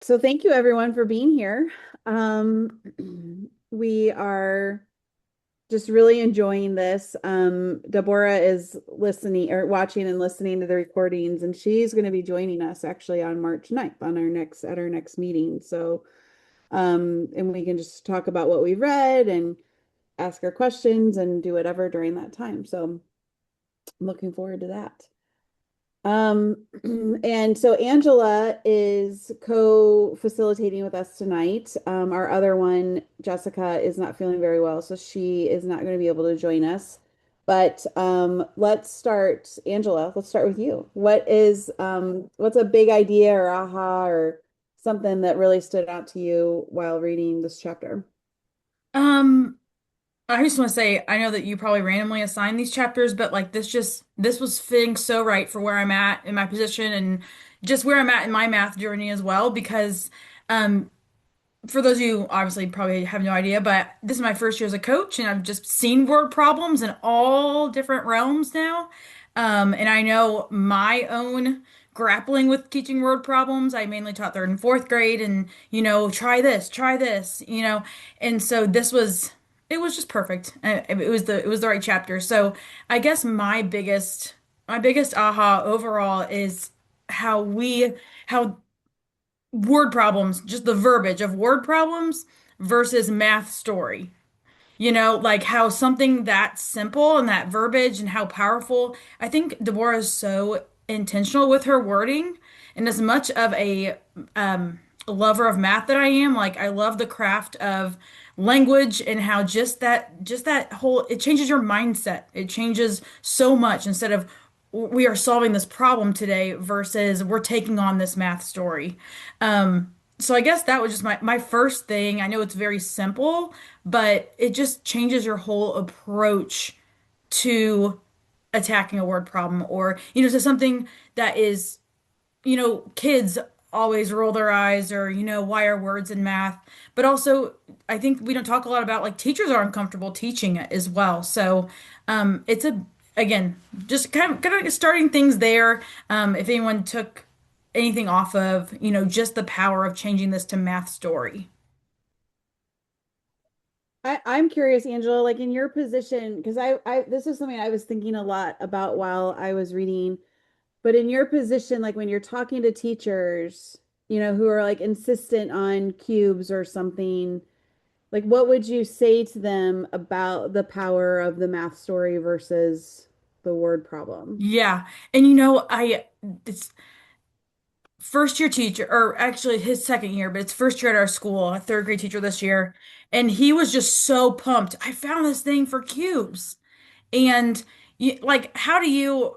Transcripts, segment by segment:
So thank you everyone for being here. Um, we are just really enjoying this. Deborah is listening or watching and listening to the recordings, and she's going to be joining us actually on March 9th on our next meeting. So, and we can just talk about what we read and ask our questions and do whatever during that time. So I'm looking forward to that. And so Angela is co-facilitating with us tonight. Our other one, Jessica, is not feeling very well, so she is not going to be able to join us. But let's start, Angela, let's start with you. What's a big idea or aha or something that really stood out to you while reading this chapter? Um, I just want to say, I know that you probably randomly assigned these chapters, but like this was fitting so right for where I'm at in my position and just where I'm at in my math journey as well. Because, um, for those of you obviously probably have no idea, but this is my first year as a coach, and I've just seen word problems in all different realms now. And I know my own grappling with teaching word problems. I mainly taught third and fourth grade, and try this, and so it was just perfect. It was the right chapter. So I guess my biggest aha overall is how word problems, just the verbiage of word problems versus math story. Like how something that simple and that verbiage and how powerful. I think Deborah is so intentional with her wording. And as much of a lover of math that I am, like I love the craft of language and how just that whole it changes your mindset. It changes so much instead of we are solving this problem today versus we're taking on this math story. So I guess that was just my first thing. I know it's very simple, but it just changes your whole approach to attacking a word problem or, to something that is, kids always roll their eyes or, why are words in math? But also, I think we don't talk a lot about like teachers are uncomfortable teaching it as well. So, it's again, just kind of starting things there. If anyone took anything off of, just the power of changing this to math story. I'm curious, Angela, like in your position, because this is something I was thinking a lot about while I was reading. But in your position, like when you're talking to teachers, who are like insistent on cubes or something, like what would you say to them about the power of the math story versus the word problem? Yeah. And it's first year teacher, or actually his second year, but it's first year at our school, a third grade teacher this year. And he was just so pumped. I found this thing for cubes. And like, how do you,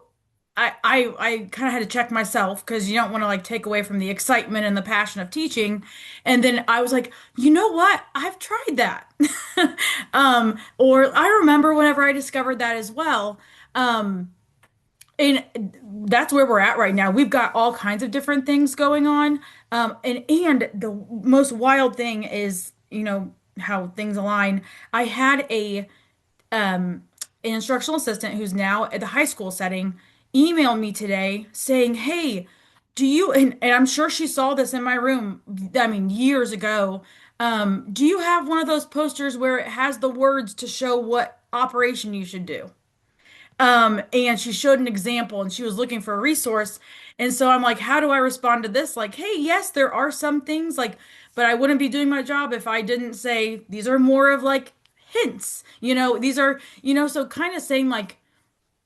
I kind of had to check myself because you don't want to like take away from the excitement and the passion of teaching. And then I was like, you know what? I've tried that. Or I remember whenever I discovered that as well. And that's where we're at right now. We've got all kinds of different things going on. And the most wild thing is, how things align. I had an instructional assistant who's now at the high school setting email me today saying, "Hey, do you," and I'm sure she saw this in my room, I mean, years ago. Do you have one of those posters where it has the words to show what operation you should do? And she showed an example and she was looking for a resource. And so I'm like, how do I respond to this? Like, hey, yes, there are some things like, but I wouldn't be doing my job if I didn't say these are more of like hints. These are, so kind of saying like,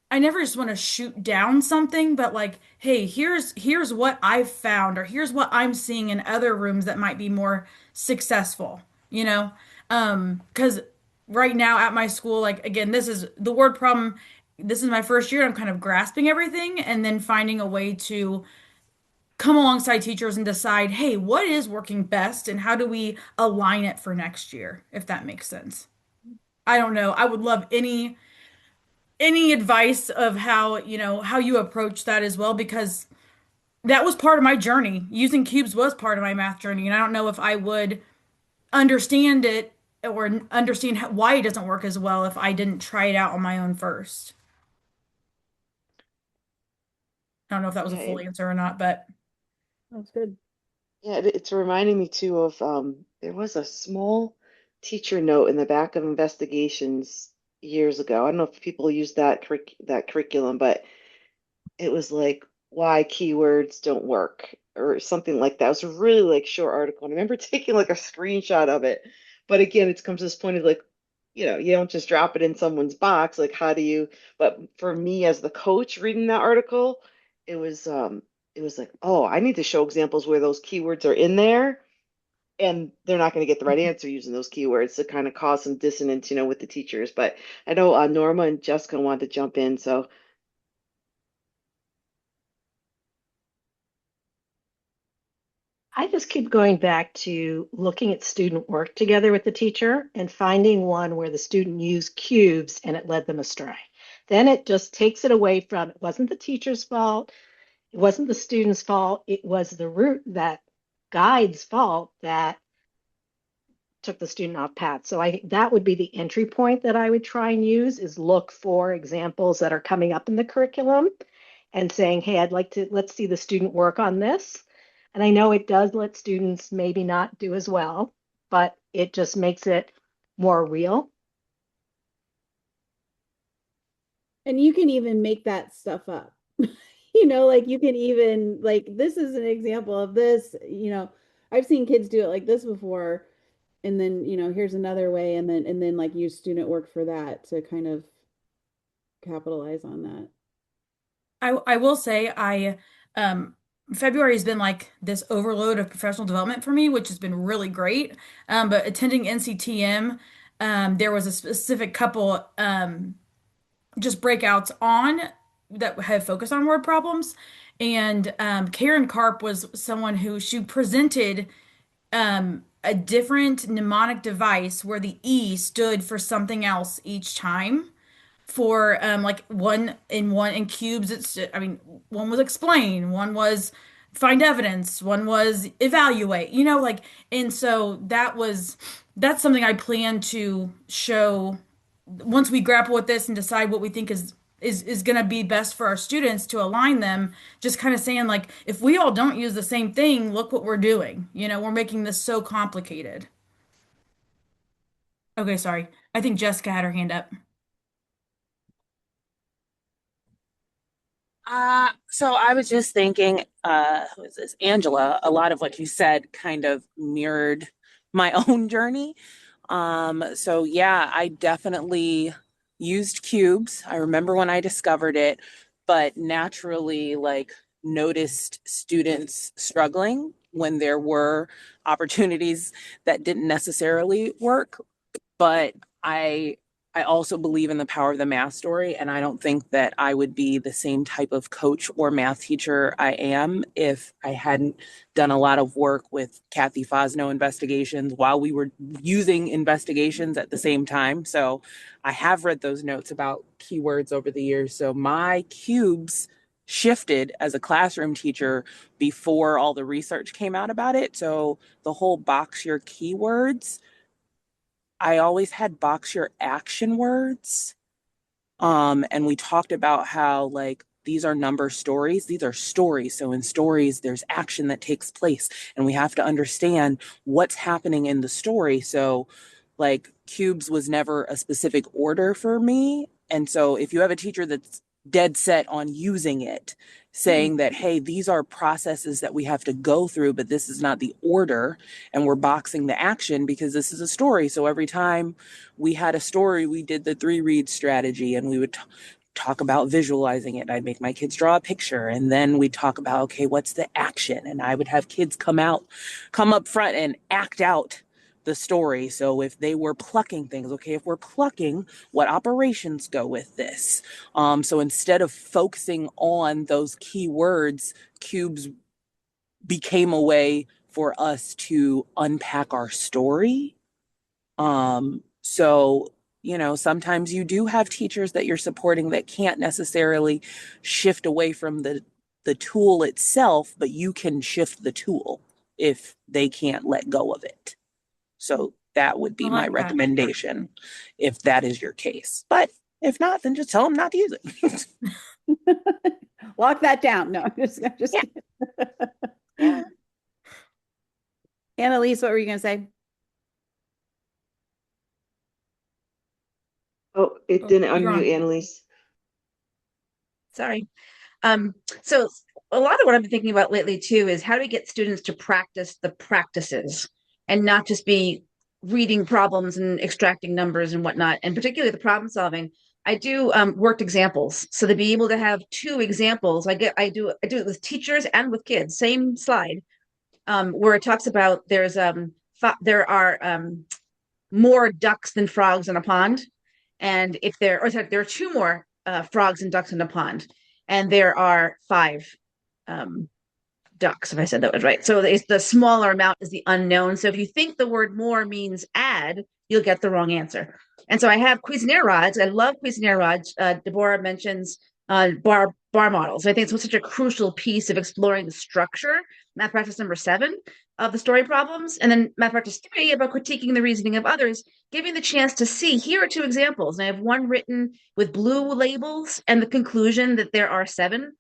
I never just want to shoot down something, but like, hey, here's what I've found, or here's what I'm seeing in other rooms that might be more successful, you know? Because right now at my school, like again, this is the word problem. This is my first year. I'm kind of grasping everything and then finding a way to come alongside teachers and decide, hey, what is working best and how do we align it for next year, if that makes sense. I don't know. I would love any advice of how you approach that as well because that was part of my journey. Using cubes was part of my math journey, and I don't know if I would understand it or understand why it doesn't work as well if I didn't try it out on my own first. I don't know if that was a full Okay, answer or not, but that's good. Yeah, it's reminding me too of there was a small teacher note in the back of investigations years ago. I don't know if people use that curriculum, but it was like why keywords don't work or something like that. It was a really like short article. And I remember taking like a screenshot of it. But again, it comes to this point of like, you don't just drop it in someone's box. Like how do you, but for me as the coach reading that article, it was um it was like, oh, I need to show examples where those keywords are in there and they're not going to get the right answer using those keywords to kind of cause some dissonance, with the teachers. But I know Norma and Jessica wanted to jump in, so I just keep going back to looking at student work together with the teacher and finding one where the student used cubes and it led them astray. Then it just takes it away from it wasn't the teacher's fault, it wasn't the student's fault, it was the root that guide's fault that took the student off path. So I think that would be the entry point that I would try and use is look for examples that are coming up in the curriculum and saying, hey, I'd like to, let's see the student work on this. And I know it does let students maybe not do as well, but it just makes it more real. And you can even make that stuff up. Like you can even like this is an example of this. I've seen kids do it like this before, and then, here's another way, and then like use student work for that to kind of capitalize on that. I will say um February has been like this overload of professional development for me, which has been really great. But attending NCTM, there was a specific couple just breakouts on that have focused on word problems. And Karen Karp was someone who she presented a different mnemonic device where the E stood for something else each time for like one in cubes. It's I mean one was explain, one was find evidence, one was evaluate, like. And so that's something I plan to show once we grapple with this and decide what we think is going to be best for our students to align them, just kind of saying like if we all don't use the same thing, look what we're doing, we're making this so complicated. Okay, sorry, I think Jessica had her hand up. So I was just thinking, who is this? Angela, a lot of what you said kind of mirrored my own journey. So yeah, I definitely used cubes. I remember when I discovered it, but naturally like noticed students struggling when there were opportunities that didn't necessarily work. But I I also believe in the power of the math story, and I don't think that I would be the same type of coach or math teacher I am if I hadn't done a lot of work with Kathy Fosno investigations while we were using investigations at the same time. So I have read those notes about keywords over the years. So my cubes shifted as a classroom teacher before all the research came out about it. So the whole box your keywords, I always had box your action words. And we talked about how like these are number stories. These are stories. So in stories, there's action that takes place, and we have to understand what's happening in the story. So like cubes was never a specific order for me. And so if you have a teacher that's dead set on using it, saying that, hey, these are processes that we have to go through, but this is not the order, and we're boxing the action because this is a story. So every time we had a story, we did the three read strategy, and we would talk about visualizing it. I'd make my kids draw a picture, and then we'd talk about, okay, what's the action? And I would have kids come up front and act out the story. So if they were plucking things, okay, if we're plucking, what operations go with this? So instead of focusing on those key words, cubes became a way for us to unpack our story. So, sometimes you do have teachers that you're supporting that can't necessarily shift away from the tool itself, but you can shift the tool if they can't let go of it. So that would I be my like that. recommendation if that is your case. But if not, then just tell them not to use it. Lock that down. No, I'm just Yeah. kidding. Yeah. Annalise, what were you going to say? Oh, it Oh, didn't you're unmute, on. Annalise. Sorry. So a lot of what I've been thinking about lately too is how do we get students to practice the practices and not just be reading problems and extracting numbers and whatnot, and particularly the problem solving. I do worked examples, so to be able to have two examples, I do it with teachers and with kids. Same slide, where it talks about there are more ducks than frogs in a pond. And if there, or sorry, there are two more frogs and ducks in a pond, and there are five um, ducks, if I said that was right. So the smaller amount is the unknown. So if you think the word more means add, you'll get the wrong answer. And so I have Cuisinart rods. I love Cuisinart rods. Deborah mentions bar models. I think it's such a crucial piece of exploring the structure. Math practice number 7 of the story problems, and then math practice 3 about critiquing the reasoning of others, giving the chance to see here are two examples. And I have one written with blue labels and the conclusion that there are 7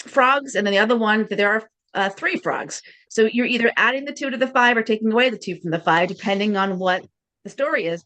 frogs, and then the other one that there are 3 frogs. So you're either adding the 2 to the 5 or taking away the 2 from the 5, depending on what the story is.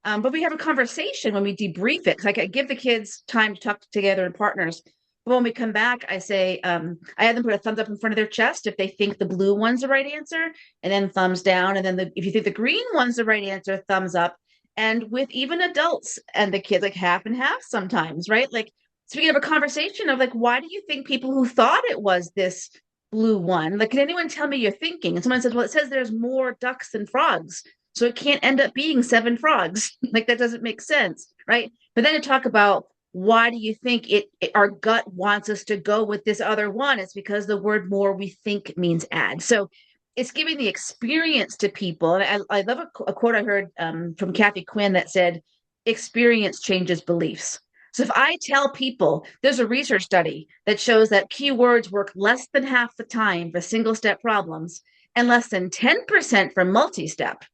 But we have a conversation when we debrief it. Like I give the kids time to talk together in partners. But when we come back, I say, I have them put a thumbs up in front of their chest if they think the blue one's the right answer, and then thumbs down. And then if you think the green one's the right answer, thumbs up. And with even adults and the kids, like half and half sometimes, right? Like, so we have a conversation of like, why do you think people who thought it was this blue one, like, can anyone tell me you're thinking? And someone says, well, it says there's more ducks than frogs. So it can't end up being 7 frogs. Like that doesn't make sense, right? But then to talk about why do you think our gut wants us to go with this other one? It's because the word more we think means add. So it's giving the experience to people. And I love a quote I heard from Kathy Quinn that said, experience changes beliefs. So if I tell people there's a research study that shows that keywords work less than half the time for single step problems and less than 10% for multi step,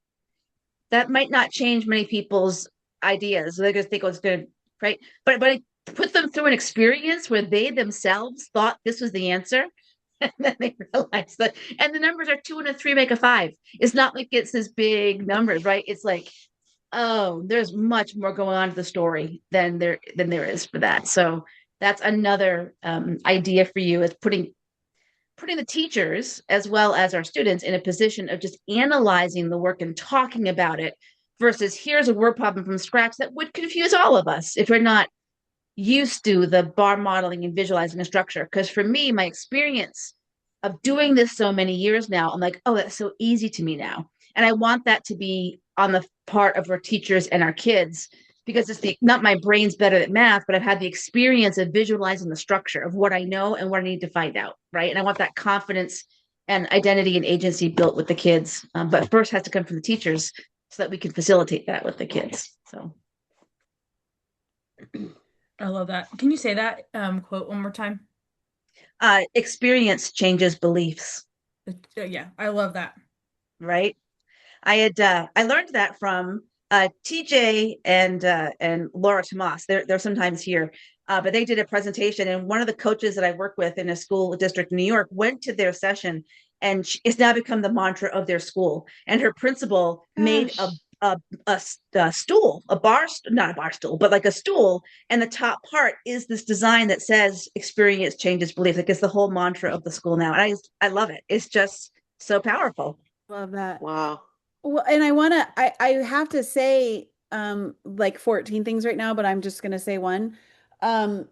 that might not change many people's ideas. They're going to think, oh, it's good, right? But I put them through an experience where they themselves thought this was the answer. And then they realize that, and the numbers are 2 and a 3 make a 5. It's not like it's this big numbers, right? It's like, oh, there's much more going on to the story than there is for that. So that's another idea for you, is putting the teachers as well as our students in a position of just analyzing the work and talking about it versus here's a word problem from scratch that would confuse all of us if we're not used to the bar modeling and visualizing a structure. Because for me, my experience of doing this so many years now, I'm like, oh, that's so easy to me now. And I want that to be on the part of our teachers and our kids, because it's not my brain's better at math, but I've had the experience of visualizing the structure of what I know and what I need to find out, right? And I want that confidence and identity and agency built with the kids. But first has to come from the teachers so that we can facilitate that with the kids. So I love that. Can you say that quote one more time? experience changes beliefs, Yeah, I love that. right? I learned that from TJ and Laura Tomas. They're sometimes here, but they did a presentation, and one of the coaches that I work with in a school district in New York went to their session, and it's now become the mantra of their school. And her principal made Gosh. a stool, not a bar stool, but like a stool, and the top part is this design that says "experience changes belief." Like it's the whole mantra of the school now, and I love it. It's just so powerful. Love that. Wow. Well, and I have to say, like 14 things right now, but I'm just gonna say one. Um,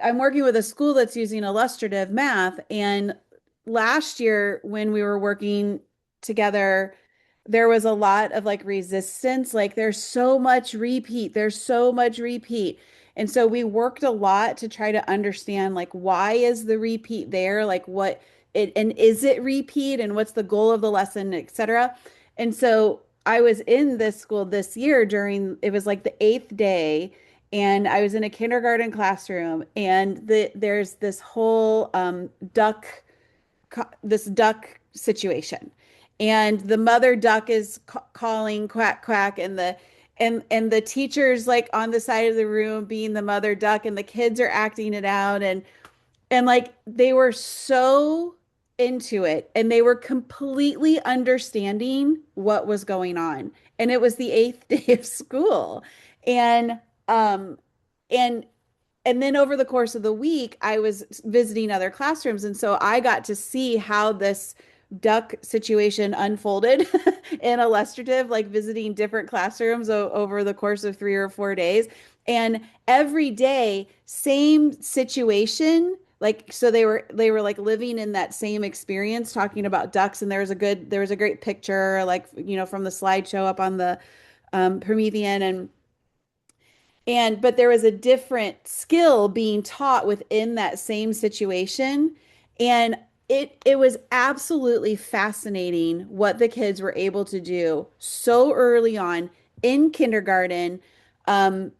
I'm working with a school that's using illustrative math, and last year when we were working together, there was a lot of like resistance. Like there's so much repeat, there's so much repeat. And so we worked a lot to try to understand like why is the repeat there? Like what it and is it repeat and what's the goal of the lesson, etc. And so I was in this school this year during it was like the 8th day, and I was in a kindergarten classroom, and there's this whole this duck situation, and the mother duck is calling quack quack, and the teacher's like on the side of the room being the mother duck, and the kids are acting it out, and like they were so into it and they were completely understanding what was going on. And it was the eighth day of school. And um and and then over the course of the week, I was visiting other classrooms. And so I got to see how this duck situation unfolded in illustrative, like visiting different classrooms over the course of 3 or 4 days. And every day, same situation. Like, so they were like living in that same experience, talking about ducks. And there was a great picture, like, from the slideshow up on the Promethean. But there was a different skill being taught within that same situation. And it was absolutely fascinating what the kids were able to do so early on in kindergarten. And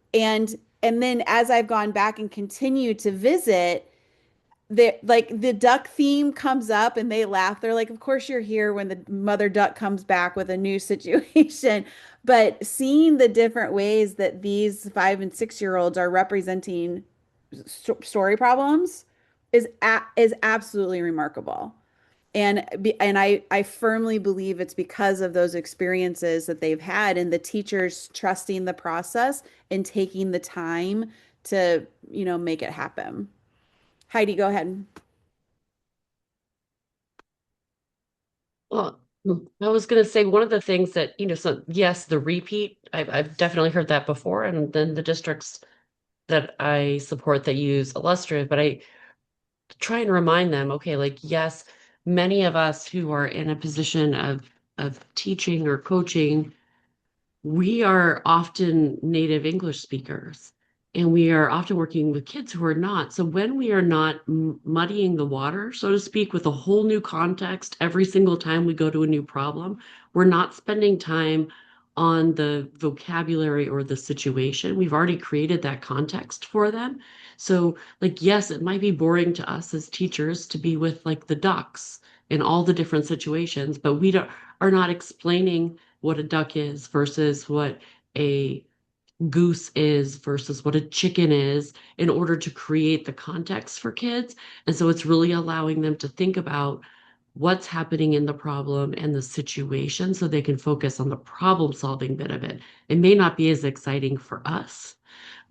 then as I've gone back and continued to visit, the duck theme comes up and they laugh. They're like, of course you're here when the mother duck comes back with a new situation. But seeing the different ways that these 5 and 6 year olds are representing story problems is absolutely remarkable. And I firmly believe it's because of those experiences that they've had and the teachers trusting the process and taking the time to, make it happen. Heidi, go ahead. Well, I was going to say one of the things that, so yes, the repeat, I've definitely heard that before. And then the districts that I support that use illustrative, but I try and remind them, okay, like, yes, many of us who are in a position of teaching or coaching, we are often native English speakers and we are often working with kids who are not. So when we are not muddying the water, so to speak, with a whole new context every single time we go to a new problem, we're not spending time on the vocabulary or the situation. We've already created that context for them. So, like, yes, it might be boring to us as teachers to be with like the ducks in all the different situations, but are not explaining what a duck is versus what a goose is versus what a chicken is in order to create the context for kids. And so it's really allowing them to think about what's happening in the problem and the situation so they can focus on the problem solving bit of it. It may not be as exciting for us,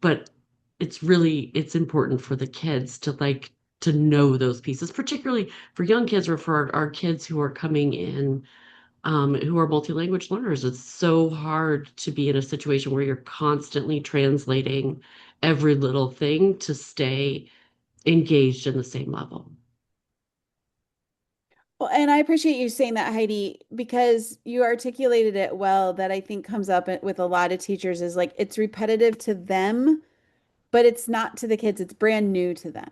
but it's important for the kids to to know those pieces, particularly for young kids or for our kids who are coming in who are multi-language learners. It's so hard to be in a situation where you're constantly translating every little thing to stay engaged in the same level. Well, and I appreciate you saying that, Heidi, because you articulated it well. That I think comes up with a lot of teachers is like it's repetitive to them, but it's not to the kids. It's brand new to them,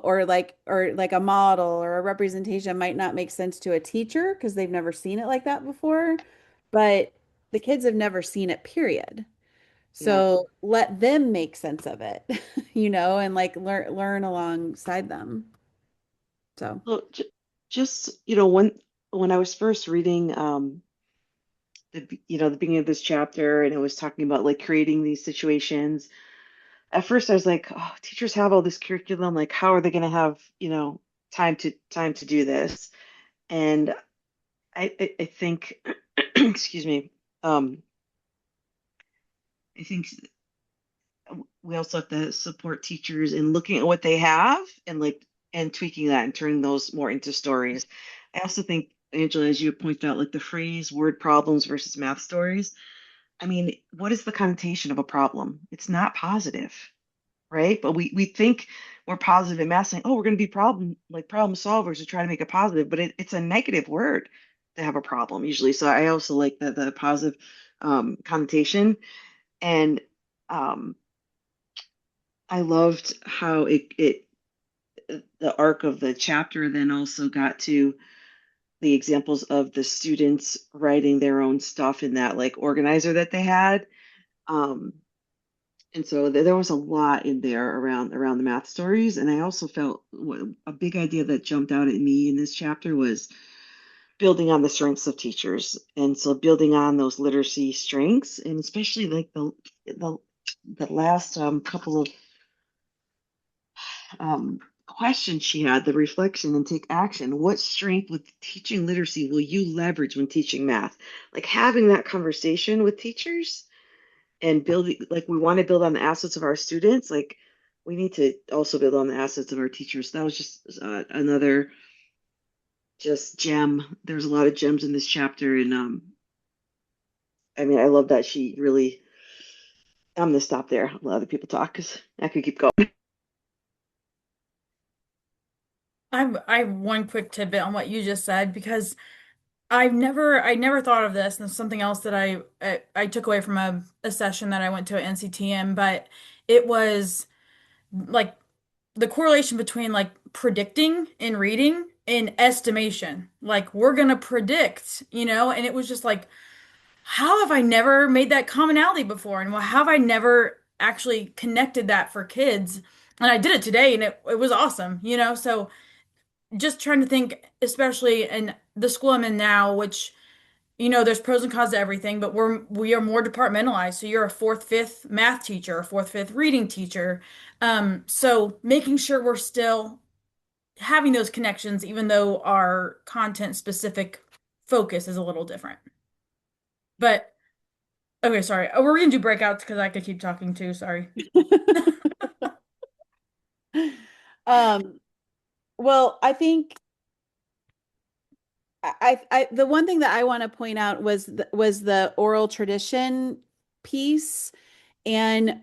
or like a model or a representation might not make sense to a teacher because they've never seen it like that before, but the kids have never seen it, period. Yeah. So let them make sense of it, and like learn alongside them. So. Well, just, when I was first reading the beginning of this chapter and it was talking about like creating these situations, at first I was like, oh, teachers have all this curriculum, like how are they going to have, time to do this? And I think excuse me, I think we also have to support teachers in looking at what they have and tweaking that and turning those more into stories. I also think, Angela, as you pointed out, like the phrase word problems versus math stories. I mean, what is the connotation of a problem? It's not positive, right? But we think we're positive in math, saying, oh, we're going to be problem solvers to try to make it positive, but it's a negative word to have a problem usually. So I also like the positive connotation. And um, I loved how the arc of the chapter then also got to the examples of the students writing their own stuff in that like organizer that they had. Um, and so there was a lot in there around the math stories. And I also felt a big idea that jumped out at me in this chapter was building on the strengths of teachers. And so building on those literacy strengths, and especially like the last couple of questions she had, the reflection and take action. What strength with teaching literacy will you leverage when teaching math? Like having that conversation with teachers and building, like we want to build on the assets of our students, like we need to also build on the assets of our teachers. That was just another just gem. There's a lot of gems in this chapter, and I mean, I love that she really. I'm gonna stop there. I'll let other people talk because I could keep going. I have one quick tidbit on what you just said because I never thought of this, and it's something else that I took away from a session that I went to at NCTM, but it was like the correlation between like predicting and reading and estimation. Like we're gonna predict, and it was just like, how have I never made that commonality before? And how have I never actually connected that for kids? And I did it today and it was awesome, So just trying to think, especially in the school I'm in now, which there's pros and cons to everything, but we are more departmentalized. So you're a fourth, fifth math teacher, a fourth, fifth reading teacher. So making sure we're still having those connections, even though our content specific focus is a little different. But okay, sorry. Oh, we're gonna do breakouts because I could keep talking too. Sorry. Um, well, I think the one thing that I want to point out was the oral tradition piece. And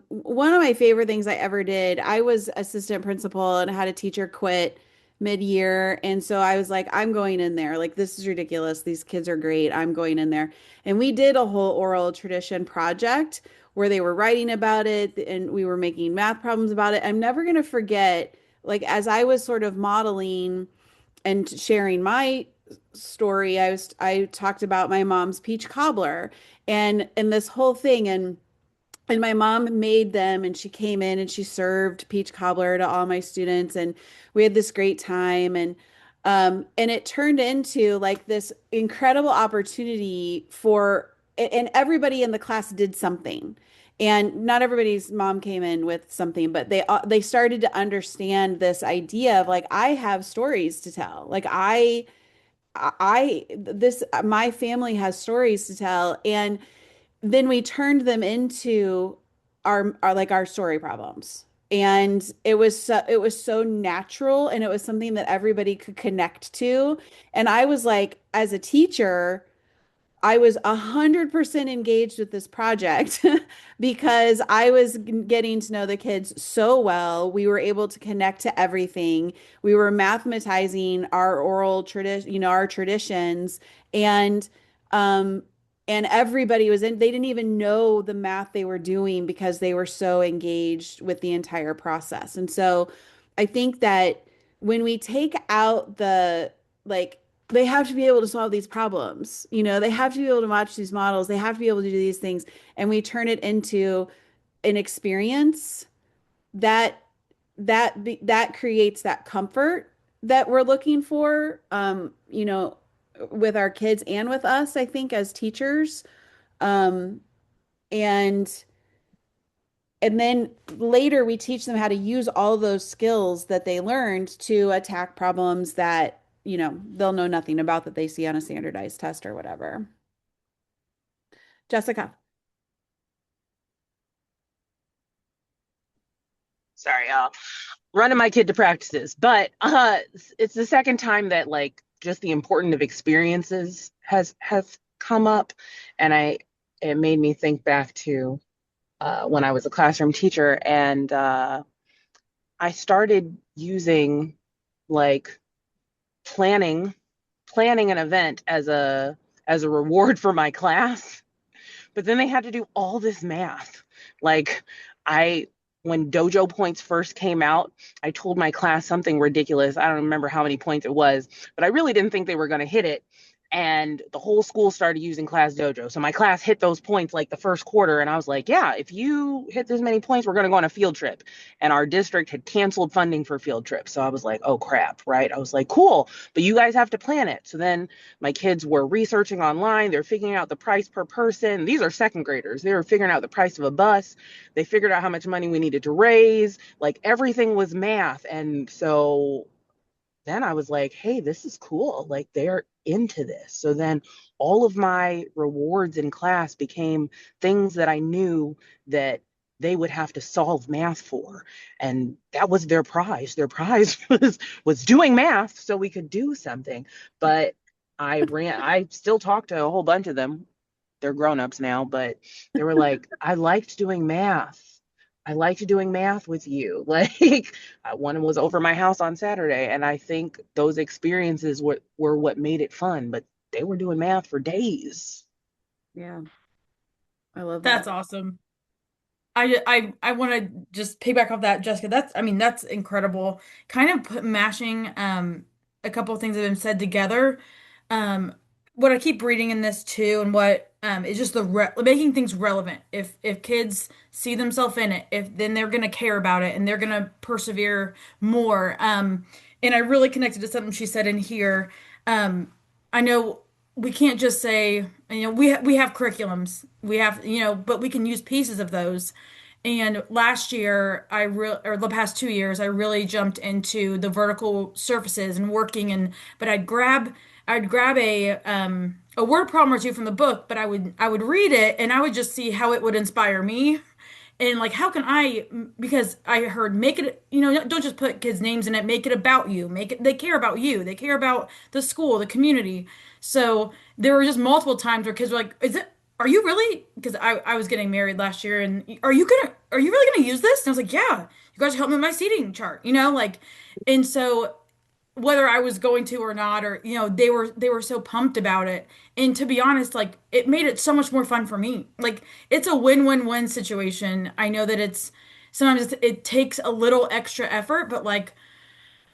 one of my favorite things I ever did, I was assistant principal and I had a teacher quit mid-year. And so I was like, I'm going in there. Like, this is ridiculous. These kids are great. I'm going in there. And we did a whole oral tradition project where they were writing about it and we were making math problems about it. I'm never going to forget, like, as I was sort of modeling and sharing my story, I talked about my mom's peach cobbler and this whole thing and my mom made them and she came in and she served peach cobbler to all my students and we had this great time and it turned into like this incredible opportunity for and everybody in the class did something. And not everybody's mom came in with something, but they started to understand this idea of like I have stories to tell. Like this my family has stories to tell and then we turned them into our like our story problems. And it was so natural and it was something that everybody could connect to. And I was like, as a teacher, I was 100% engaged with this project because I was getting to know the kids so well. We were able to connect to everything. We were mathematizing our oral tradition, our traditions, and um, and everybody was in. They didn't even know the math they were doing because they were so engaged with the entire process. And so, I think that when we take out the like they have to be able to solve these problems. They have to be able to watch these models. They have to be able to do these things. And we turn it into an experience that that creates that comfort that we're looking for, with our kids and with us, I think, as teachers. Um, and and then later we teach them how to use all those skills that they learned to attack problems that, they'll know nothing about that they see on a standardized test or whatever. Jessica. Sorry, running my kid to practices, but it's the second time that like just the importance of experiences has come up, and it made me think back to when I was a classroom teacher, and I started using like planning an event as a reward for my class, but then they had to do all this math. Like I when dojo points first came out, I told my class something ridiculous. I don't remember how many points it was, but I really didn't think they were going to hit it. and the whole school started using Class Dojo. So my class hit those points like the first quarter, and I was like, yeah, if you hit this many points, we're going to go on a field trip. And our district had canceled funding for field trips. So I was like, oh crap, right? I was like, cool, but you guys have to plan it. So then my kids were researching online. They're figuring out the price per person. These are second graders. They were figuring out the price of a bus. They figured out how much money we needed to raise. Like everything was math. And so then I was like, hey, this is cool. Like they're into this. So then all of my rewards in class became things that I knew that they would have to solve math for. And that was their prize. Their prize was doing math so we could do something. But I still talk to a whole bunch of them. They're grown-ups now, but they were like, I liked doing math. I liked doing math with you. Like one was over my house on Saturday, and I think those experiences were what made it fun. But they were doing math for days. Yeah. I love that. That's awesome. I want to just piggyback off that, Jessica. I mean, that's incredible. Kind of mashing a couple of things that have been said together. Um, what I keep reading in this too, and what is just the making things relevant. If kids see themselves in it, if then they're gonna care about it and they're gonna persevere more. And I really connected to something she said in here. I know we can't just say, we have curriculums, we have, but we can use pieces of those. And last year, or the past 2 years, I really jumped into the vertical surfaces and working, but I'd grab a word problem or two from the book, but I would read it and I would just see how it would inspire me. And like, how can because I heard, make it, don't just put kids' names in it, make it about you. They care about you. They care about the school, the community. So there were just multiple times where kids were like, are you really? Because I was getting married last year, and are you really gonna use this? And I was like, yeah, you guys help me with my seating chart, like, and so whether I was going to or not, or they were so pumped about it. And to be honest, like it made it so much more fun for me. Like it's a win-win-win situation. I know that sometimes it takes a little extra effort, but like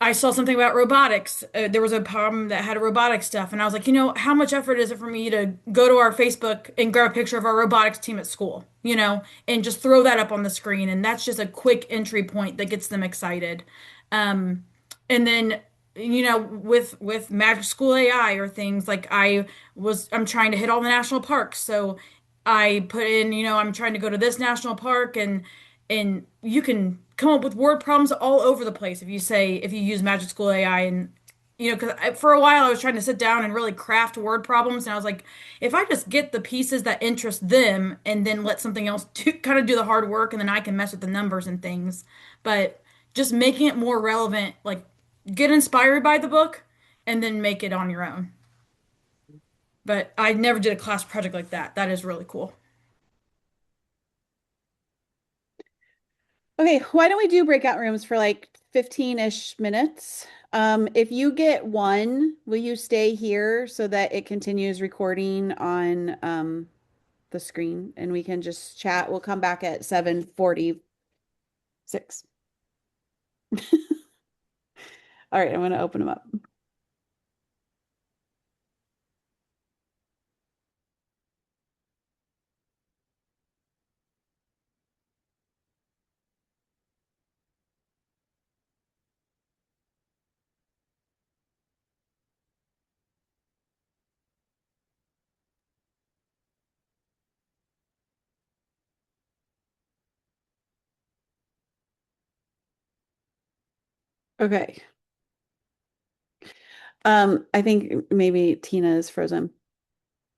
I saw something about robotics. There was a problem that had robotics stuff, and I was like, how much effort is it for me to go to our Facebook and grab a picture of our robotics team at school, and just throw that up on the screen, and that's just a quick entry point that gets them excited. And then, with Magic School AI or things like I'm trying to hit all the national parks, so I put in, I'm trying to go to this national park, and you can come up with word problems all over the place if you use Magic School AI. And because for a while I was trying to sit down and really craft word problems, and I was like, if I just get the pieces that interest them and then let something else kind of do the hard work, and then I can mess with the numbers and things. But just making it more relevant, like get inspired by the book and then make it on your own. But I never did a class project like that. That is really cool. Okay, why don't we do breakout rooms for like 15-ish minutes? If you get one, will you stay here so that it continues recording on the screen and we can just chat? We'll come back at 7:46. All right, I'm going to open them up. Okay. I think maybe Tina is frozen.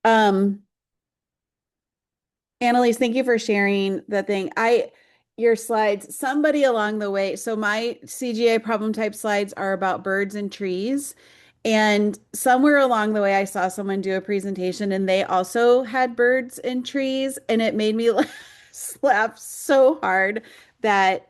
Annalise, thank you for sharing the thing. Your slides, somebody along the way. So my CGA problem type slides are about birds and trees. And somewhere along the way, I saw someone do a presentation and they also had birds and trees. And it made me laugh so hard that,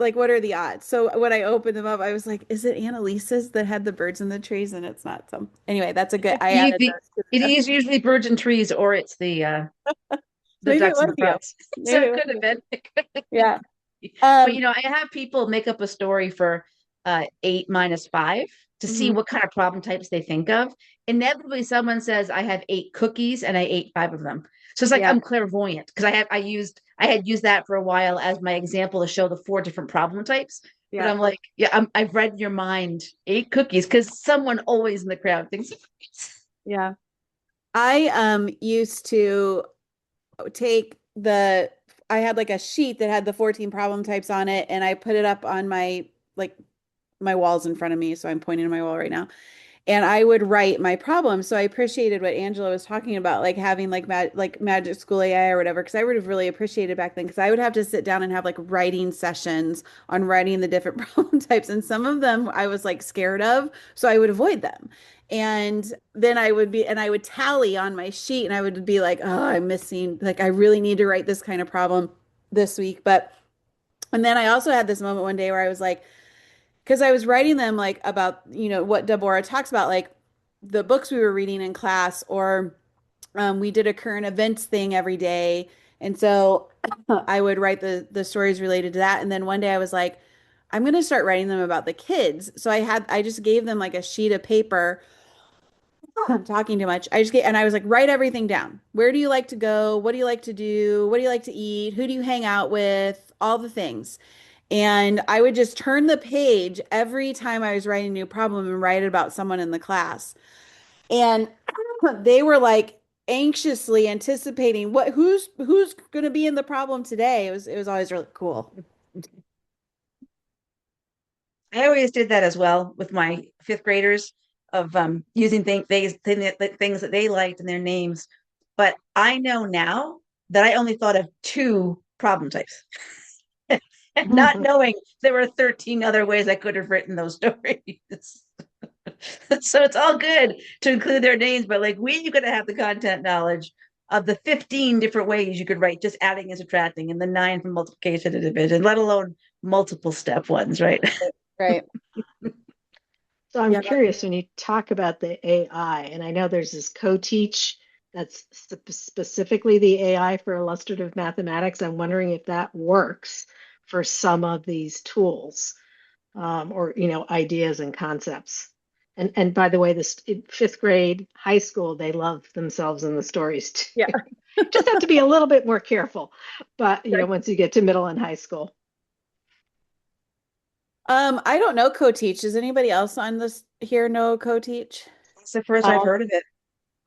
like, what are the odds? So when I opened them up, I was like, is it Annalise's that had the birds and the trees? And it's not some. Anyway, that's a good, I added those to It the, is usually birds and trees, or it's the maybe it ducks and was the you. frogs. So Maybe it it could have was been. you. Yeah. But I have people make up a story for 8 minus 5 to see Mhm. what kind of problem types they think of. Inevitably, someone says, I have 8 cookies and I ate 5 of them. So it's like Yeah. I'm clairvoyant because I had used that for a while as my example to show the 4 different problem types. But Yeah. I'm like, yeah, I've read your mind, 8 cookies, because someone always in the crowd thinks. Yeah. I used to take the I had like a sheet that had the 14 problem types on it, and I put it up on like my walls in front of me. So I'm pointing to my wall right now. And I would write my problems. So I appreciated what Angela was talking about, like having like Magic School AI or whatever, because I would have really appreciated back then, because I would have to sit down and have like writing sessions on writing the different problem types. And some of them I was like scared of, so I would avoid them. And then I would tally on my sheet, and I would be like, oh, I'm missing, like I really need to write this kind of problem this week. And then I also had this moment one day where I was like, because I was writing them like about, what Deborah talks about, like the books we were reading in class, or we did a current events thing every day. And so I would write the stories related to that. And then one day I was like, I'm going to start writing them about the kids. So I just gave them like a sheet of paper. I'm talking too much. And I was like, write everything down. Where do you like to go? What do you like to do? What do you like to eat? Who do you hang out with? All the things. And I would just turn the page every time I was writing a new problem and write about someone in the class. And they were like anxiously anticipating who's going to be in the problem today. It was always really cool. I always did that as well with my fifth graders of using things that they liked in their names. But I know now that I only thought of 2 problem types, and not knowing there were 13 other ways I could have written those stories. So it's all good to include their names, but like you got to have the content knowledge of the 15 different ways you could write, just adding and subtracting, and the 9 for multiplication and division, let alone multiple step ones, right? Right. So I'm Yeah. curious when you talk about the AI, and I know there's this co-teach that's specifically the AI for illustrative mathematics. I'm wondering if that works for some of these tools, or ideas and concepts. And by the way, this in fifth grade, high school, they love themselves in the stories too. Yeah. Just have to be a little bit more careful. But once you get to middle and high school. I don't know co-teach. Does anybody else on this here know co-teach? It's the first I've Um, heard of it.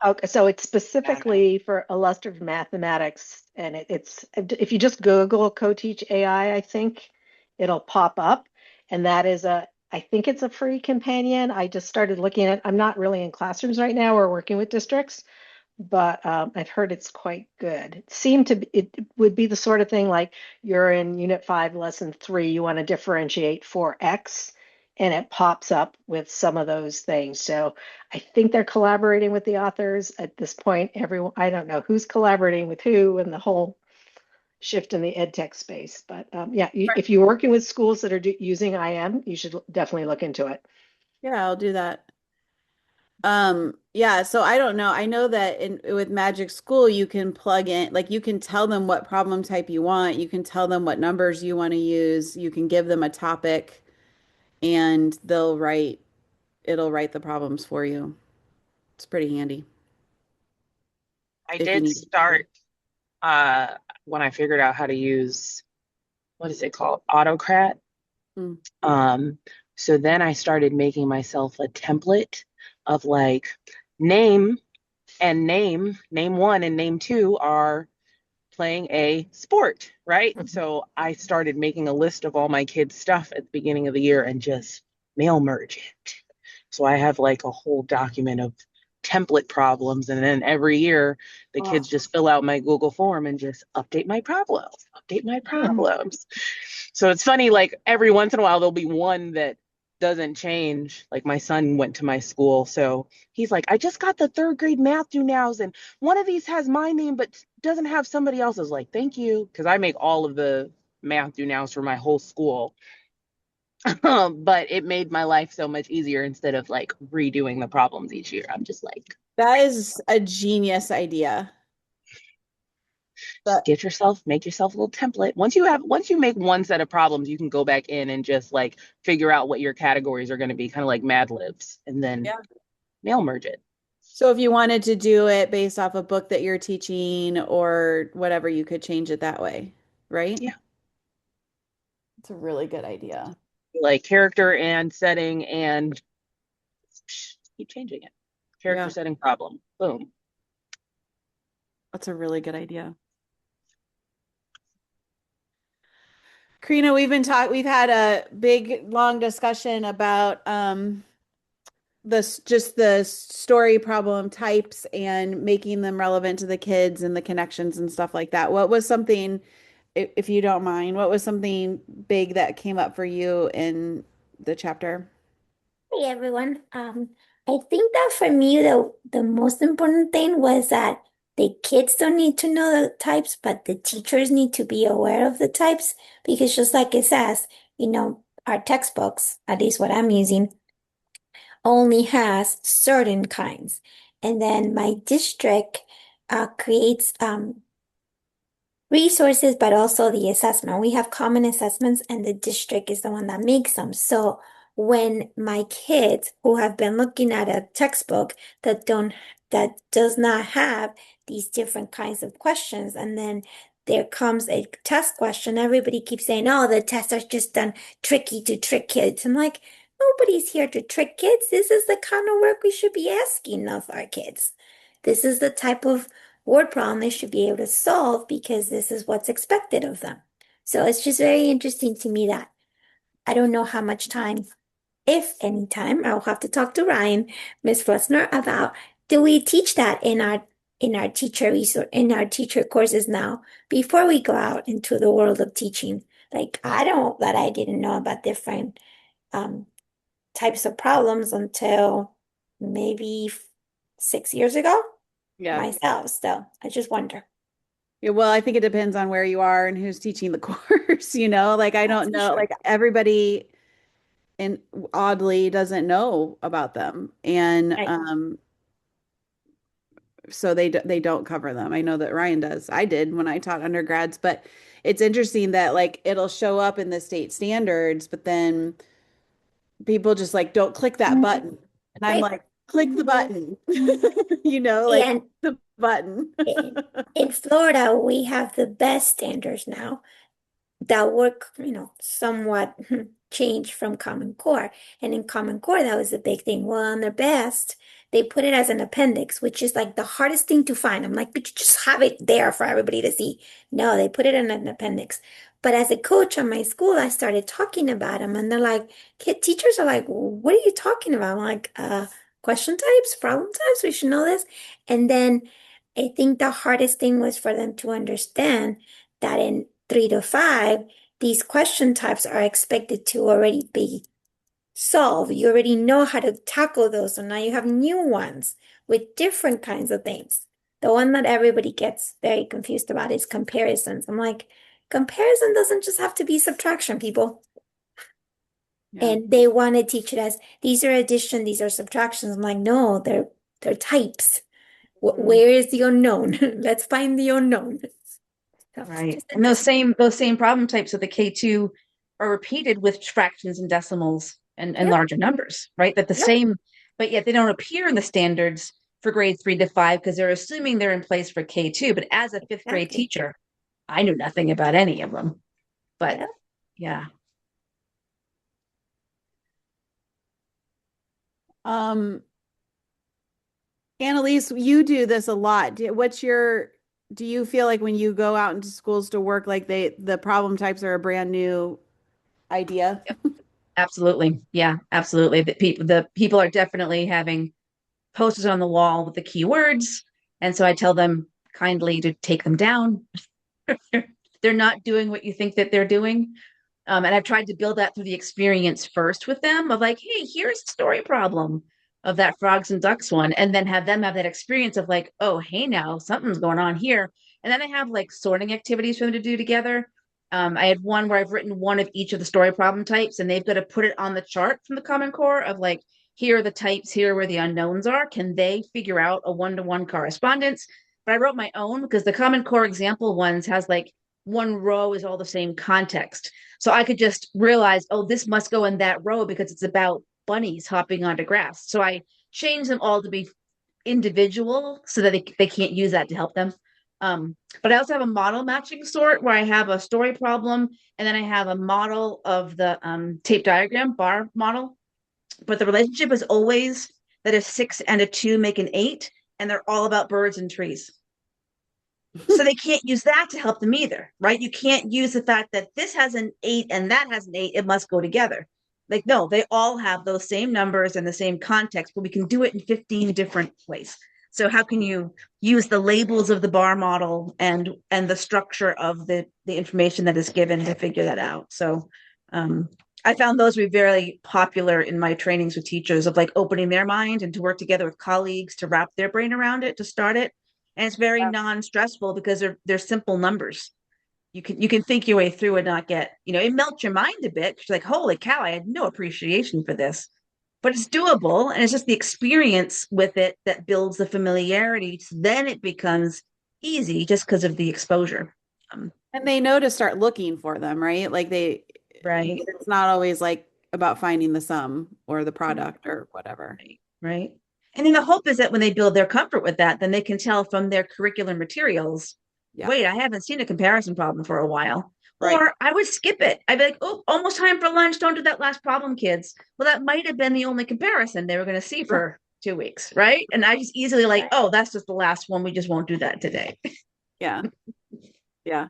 Okay, so it's specifically for illustrative mathematics, and it's if you just Google co-teach AI, I think it'll pop up, and that is I think it's a free companion. I just started looking at. I'm not really in classrooms right now or working with districts, but I've heard it's quite good. It would be the sort of thing like you're in Unit 5, Lesson 3, you want to differentiate for X, and it pops up with some of those things. So I think they're collaborating with the authors at this point. Everyone, I don't know who's collaborating with who and the whole shift in the ed tech space. But yeah, if you're working with schools that are using IM, you should definitely look into it. Yeah, I'll do that. Yeah, so I don't know. I know that with Magic School, you can plug in, like you can tell them what problem type you want. You can tell them what numbers you want to use. You can give them a topic, and it'll write the problems for you. It's pretty handy I if you did need. start when I figured out how to use, what is it called? Autocrat. Mm. Um, so then I started making myself a template of like name name one and name two are playing a sport, right? So I started making a list of all my kids' stuff at the beginning of the year and just mail merge it. So I have like a whole document of template problems. And then every year the Oh, kids just fill out my Google form and just update my problems. So it's funny, like every once in a while there'll be one that doesn't change. Like my son went to my school, so he's like, I just got the third grade math do nows, and one of these has my name but doesn't have somebody else's. Like, thank you, because I make all of the math do nows for my whole school. But it made my life so much easier instead of like redoing the problems each year. I'm just like, that is a genius idea. But Make yourself a little template. Once you make one set of problems, you can go back in and just like figure out what your categories are going to be, kind of like Mad Libs, and then Yeah. mail merge it. so if you wanted to do it based off a book that you're teaching or whatever, you could change it that way, right? Yeah. It's a really good idea. Like character and setting and keep changing it. Character Yeah, setting problem. Boom. that's a really good idea. Karina, we've had a big, long discussion about the story problem types and making them relevant to the kids and the connections and stuff like that. What was something, if you don't mind, what was something big that came up for you in the chapter? Hey everyone. I think that for me the most important thing was that the kids don't need to know the types, but the teachers need to be aware of the types because just like it says, our textbooks, at least what I'm using, only has certain kinds. And then my district creates resources, but also the assessment. We have common assessments, and the district is the one that makes them. So when my kids who have been looking at a textbook that does not have these different kinds of questions, and then there comes a test question, everybody keeps saying, "Oh, the tests are just done tricky to trick kids." I'm like, nobody's here to trick kids. This is the kind of work we should be asking of our kids. This is the type of word problem they should be able to solve because this is what's expected of them. So it's just very interesting to me that I don't know how much time, if any time, I'll have to talk to Ryan, Miss Flessner, about do we teach that in our teacher courses now before we go out into the world of teaching. Like I didn't know about different um, types of problems until maybe 6 years ago Yeah. myself. So I just wonder. Yeah, well, I think it depends on where you are and who's teaching the course, like I That's don't for know, sure. like everybody and oddly doesn't know about them. And Right. So they don't cover them. I know that Ryan does. I did when I taught undergrads, but it's interesting that like it'll show up in the state standards, but then people just like don't click that button. And I'm Right. like, click the button. Like And the button. in Florida, we have the best standards now that work, somewhat changed from Common Core. And in Common Core, that was the big thing. Well, on their best, they put it as an appendix, which is like the hardest thing to find. I'm like, but you just have it there for everybody to see. No, they put it in an appendix. But as a coach on my school, I started talking about them, and they're like, kid teachers are like, what are you talking about? I'm like, question types, problem types, we should know this. And then I think the hardest thing was for them to understand that in 3 to 5, these question types are expected to already be solved. You already know how to tackle those. So now you have new ones with different kinds of things. The one that everybody gets very confused about is comparisons. I'm like, comparison doesn't just have to be subtraction, people. Yeah. And they want to teach it as these are addition, these are subtractions. I'm like, no, they're types. Where is the unknown? Let's find the unknown. So Right. just And those interesting. same problem types of the K2 are repeated with fractions and decimals and Yep, larger numbers, right? That the yep, same, but yet they don't appear in the standards for grades 3 to 5 because they're assuming they're in place for K2. But as a fifth grade exactly. teacher, I knew nothing about any of them. But Yep. yeah. Um, Annalise, you do this a lot. Do you feel like when you go out into schools to work, like the problem types are a brand new idea? Absolutely. Yeah, absolutely. The people are definitely having posters on the wall with the keywords. And so I tell them kindly to take them down. They're not doing what you think that they're doing. And I've tried to build that through the experience first with them of like, hey, here's the story problem of that frogs and ducks one. And then have them have that experience of like, oh, hey, now something's going on here. And then I have like sorting activities for them to do together. I had one where I've written one of each of the story problem types, and they've got to put it on the chart from the Common Core of like, here are the types, here are where the unknowns are. Can they figure out a one-to-one correspondence? but I wrote my own because the Common Core example ones has like one row is all the same context. So I could just realize, oh, this must go in that row because it's about bunnies hopping onto grass. So I changed them all to be individual so that they can't use that to help them. But I also have a model matching sort where I have a story problem and then I have a model of the tape diagram bar model. But the relationship is always that a 6 and a 2 make an 8, and they're all about birds and trees. So they can't use that to help them either, right? You can't use the fact that this has an 8 and that has an 8. It must go together. Like, no, they all have those same numbers and the same context, but we can do it in 15 different ways. So how can you use the labels of the bar model and the structure of the information that is given to figure that out? So I found those to be very popular in my trainings with teachers of like opening their mind and to work together with colleagues to wrap their brain around it to start it. And it's very non-stressful because they're simple numbers. You can think your way through and not get, it melts your mind a bit. You're like, holy cow, I had no appreciation for this. But it's doable, and it's just the experience with it that builds the familiarity. So then it becomes easy just because of the exposure. And they know to start looking for them, right? Like Right. it's not always like about finding the sum or the product or whatever. Right. And then the hope is that when they build their comfort with that, then they can tell from their curricular materials, wait, I haven't seen a comparison problem for a while. Right. Or I would skip it. I'd be like, oh, almost time for lunch. Don't do that last problem, kids. Well, that might have been the only comparison they were going to see for 2 weeks, right? And I just easily like, oh, that's just the last one. We just won't do that today. Yeah. Yeah.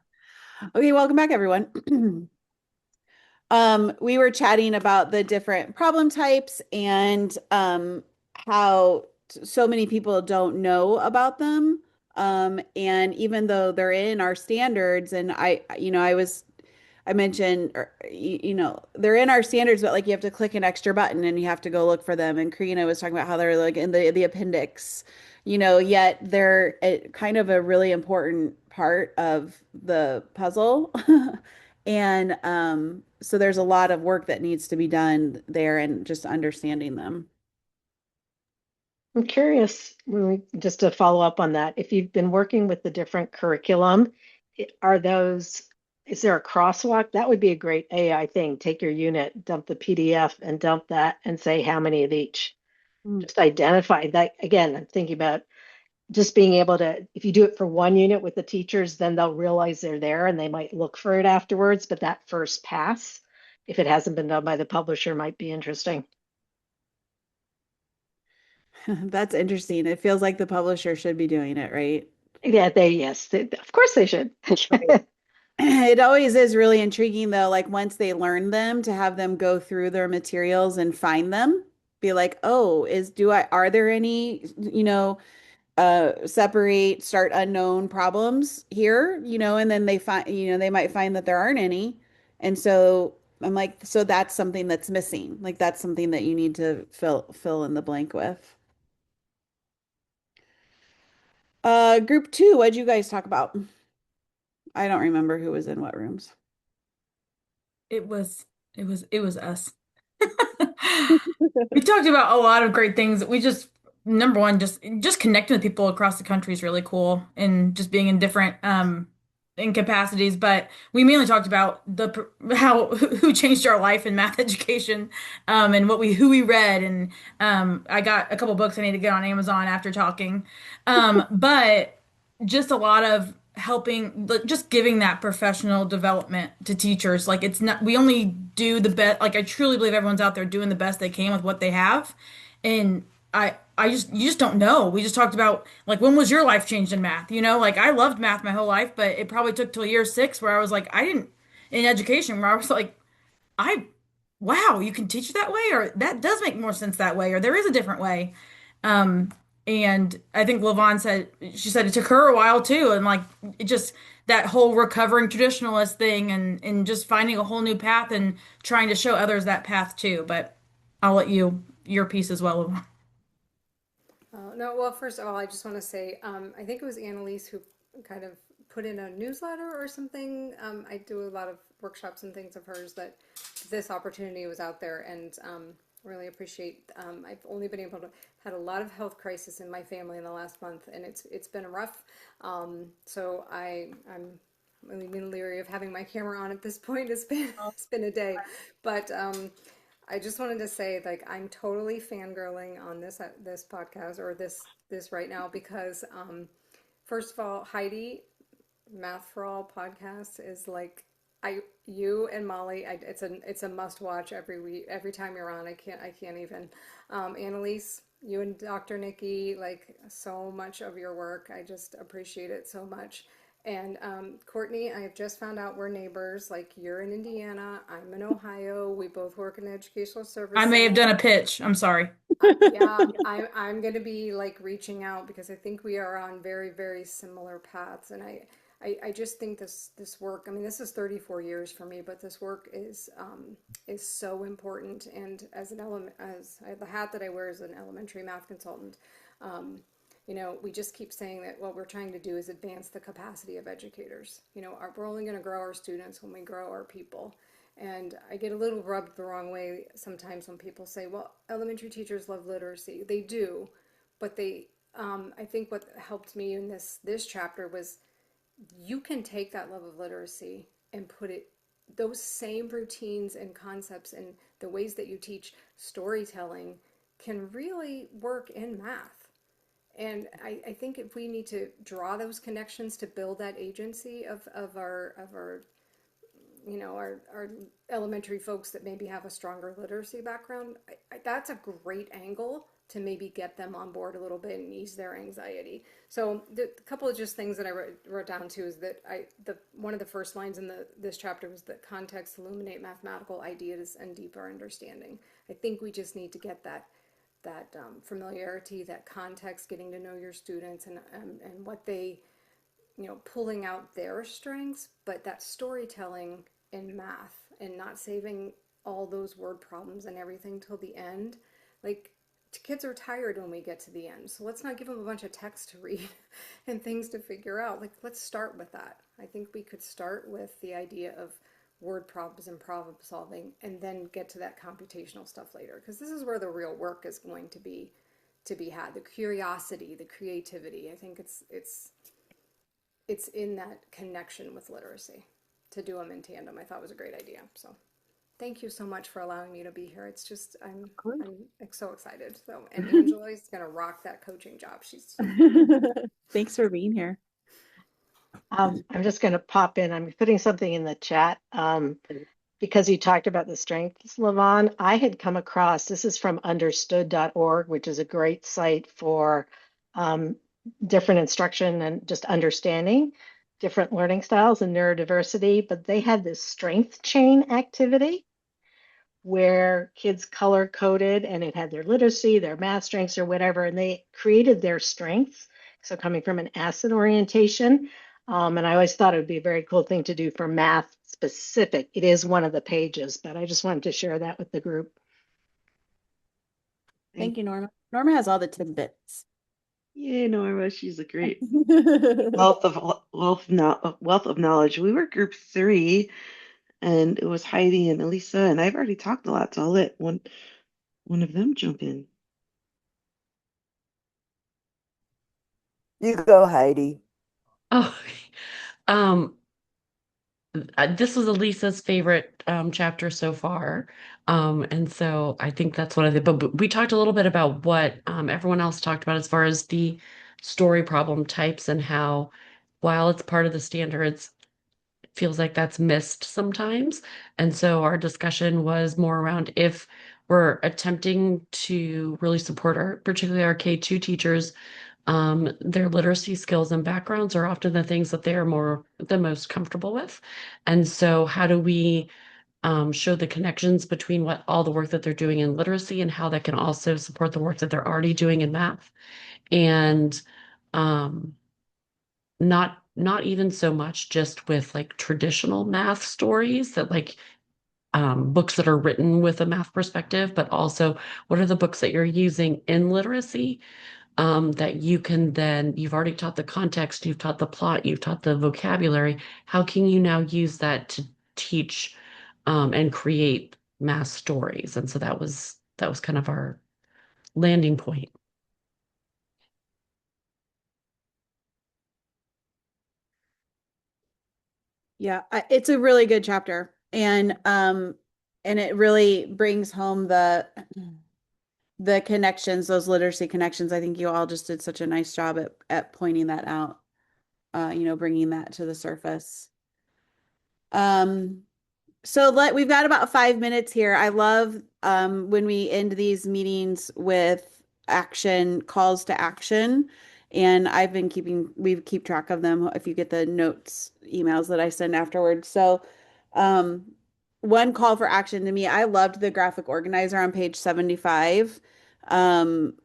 Okay, welcome back, everyone. We were chatting about the different problem types and how so many people don't know about them. And even though they're in our standards, and I mentioned, they're in our standards, but like you have to click an extra button and you have to go look for them. And Karina was talking about how they're like in the appendix, yet they're kind of a really important part of the puzzle. And so there's a lot of work that needs to be done there and just understanding them. I'm curious, just to follow up on that, if you've been working with the different curriculum, is there a crosswalk? That would be a great AI thing. Take your unit, dump the PDF and dump that and say how many of each. Just identify that. Again, I'm thinking about just being able to, if you do it for one unit with the teachers, then they'll realize they're there and they might look for it afterwards. But that first pass, if it hasn't been done by the publisher, might be interesting. That's interesting. It feels like the publisher should be doing it, right? Yeah, of course they should. It always is really intriguing though, like once they learn them, to have them go through their materials and find them, be like, oh, are there any, separate start unknown problems here, and then they find, they might find that there aren't any. And so I'm like, so that's something that's missing. Like that's something that you need to fill in the blank with. Group 2, what'd you guys talk about? I don't remember who was in what rooms. It was us. We talked about a lot of great things. We just number one, just connecting with people across the country is really cool, and just being in different in capacities. But we mainly talked about who changed our life in math education, and who we read. And I got a couple books I need to get on Amazon after talking. But just a lot of helping, like, just giving that professional development to teachers. Like, it's not, we only do the best. Like, I truly believe everyone's out there doing the best they can with what they have. And you just don't know. We just talked about, like, when was your life changed in math? Like, I loved math my whole life, but it probably took till year 6 where I was like, in education, where I was like, wow, you can teach it that way, or that does make more sense that way, or there is a different way. Um, and I think she said it took her a while too. And like, it just, that whole recovering traditionalist thing, and just finding a whole new path and trying to show others that path too. But I'll let your piece as well. No, well, first of all, I just want to say, I think it was Annalise who kind of put in a newsletter or something. I do a lot of workshops and things of hers that this opportunity was out there, and Really appreciate. I've only been able to had a lot of health crisis in my family in the last month, and it's been rough. So I'm even leery of having my camera on at this point. It's been a day, but I just wanted to say, like, I'm totally fangirling on this podcast or this right now because first of all, Heidi, Math for All podcast is like you and Molly. It's a must watch every week. Every time you're on, I can't even. Annalise, you and Dr. Nikki, like so much of your work. I just appreciate it so much. And Courtney, I have just found out we're neighbors. Like you're in Indiana, I'm in Ohio. We both work in the educational service I may have center. done a pitch. I'm sorry. Yeah, I'm going to be like reaching out because I think we are on very, very similar paths. And I just think this work, I mean, this is 34 years for me, but this work is so important. And as an element, as the hat that I wear as an elementary math consultant, we just keep saying that what we're trying to do is advance the capacity of educators. We're only going to grow our students when we grow our people. And I get a little rubbed the wrong way sometimes when people say, well, elementary teachers love literacy. They do, but I think what helped me in this chapter was you can take that love of literacy and put it, those same routines and concepts and the ways that you teach storytelling can really work in math. And I think if we need to draw those connections to build that agency of our our elementary folks that maybe have a stronger literacy background, that's a great angle to maybe get them on board a little bit and ease their anxiety. So the couple of just things that I wrote down too is that one of the first lines in this chapter was that context illuminate mathematical ideas and deeper understanding. I think we just need to get that familiarity, that context, getting to know your students and what they pulling out their strengths, but that storytelling in math and not saving all those word problems and everything till the end. Like, kids are tired when we get to the end. So let's not give them a bunch of text to read and things to figure out. Like, let's start with that. I think we could start with the idea of word problems and problem solving and then get to that computational stuff later. Because this is where the real work is going to be had. The curiosity, the creativity. I think it's in that connection with literacy to do them in tandem. I thought was a great idea. So thank you so much for allowing me to be here. It's just I'm so excited. So and Angela is gonna rock that coaching job. She's Thanks for being here. I'm just going to pop in. I'm putting something in the chat because you talked about the strengths, Levon. I had come across, this is from understood.org, which is a great site for different instruction and just understanding different learning styles and neurodiversity. But they had this strength chain activity where kids color coded and it had their literacy, their math strengths or whatever, and they created their strengths. So coming from an asset orientation, and I always thought it would be a very cool thing to do for math specific. It is one of the pages, but I just wanted to share that with the group. Thank you, Norma. Norma has all the tidbits. Yay, Norma, she's a great wealth of knowledge. We were group 3, and it was Heidi and Elisa, and I've already talked a lot, so I'll let one of them jump in. You go, Heidi. Oh, this was Elisa's favorite chapter so far. And so I think that's one of the, but we talked a little bit about what everyone else talked about as far as the story problem types and how, while it's part of the standards, it feels like that's missed sometimes. And so our discussion was more around if we're attempting to really support particularly our K2 teachers, their literacy skills and backgrounds are often the things that they are the most comfortable with. And so how do we show the connections between all the work that they're doing in literacy and how that can also support the work that they're already doing in math? And not even so much just with like traditional math stories that like books that are written with a math perspective, but also what are the books that you're using in literacy that you've already taught the context, you've taught the plot, you've taught the vocabulary. How can you now use that to teach and create math stories? And so that was that was kind of our landing point. Yeah, it's a really good chapter, and it really brings home the connections, those literacy connections. I think you all just did such a nice job at pointing that out, bringing that to the surface. Um, we've got about 5 minutes here. I love when we end these meetings with action calls to action. And we keep track of them if you get the notes, emails that I send afterwards. So, um, one call for action to me, I loved the graphic organizer on page 75. Um,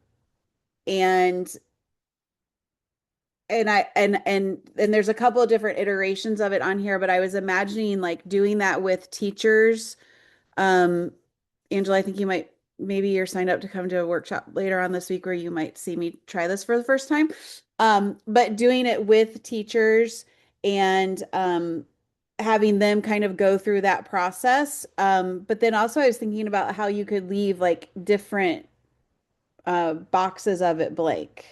and and there's a couple of different iterations of it on here, but I was imagining like doing that with teachers. Angela, I think maybe you're signed up to come to a workshop later on this week where you might see me try this for the first time. But doing it with teachers and having them kind of go through that process. But then also I was thinking about how you could leave like different boxes of it blank.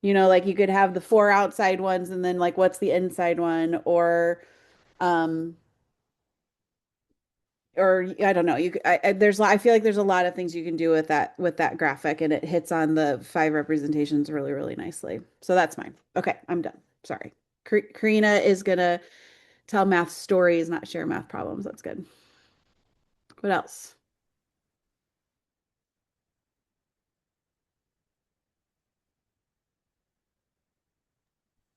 Like you could have the four outside ones and then like what's the inside one, um or I don't know. I feel like there's a lot of things you can do with that graphic, and it hits on the five representations really, really nicely. So that's mine. Okay, I'm done. Sorry. Karina is gonna tell math stories, not share math problems. That's good. What else?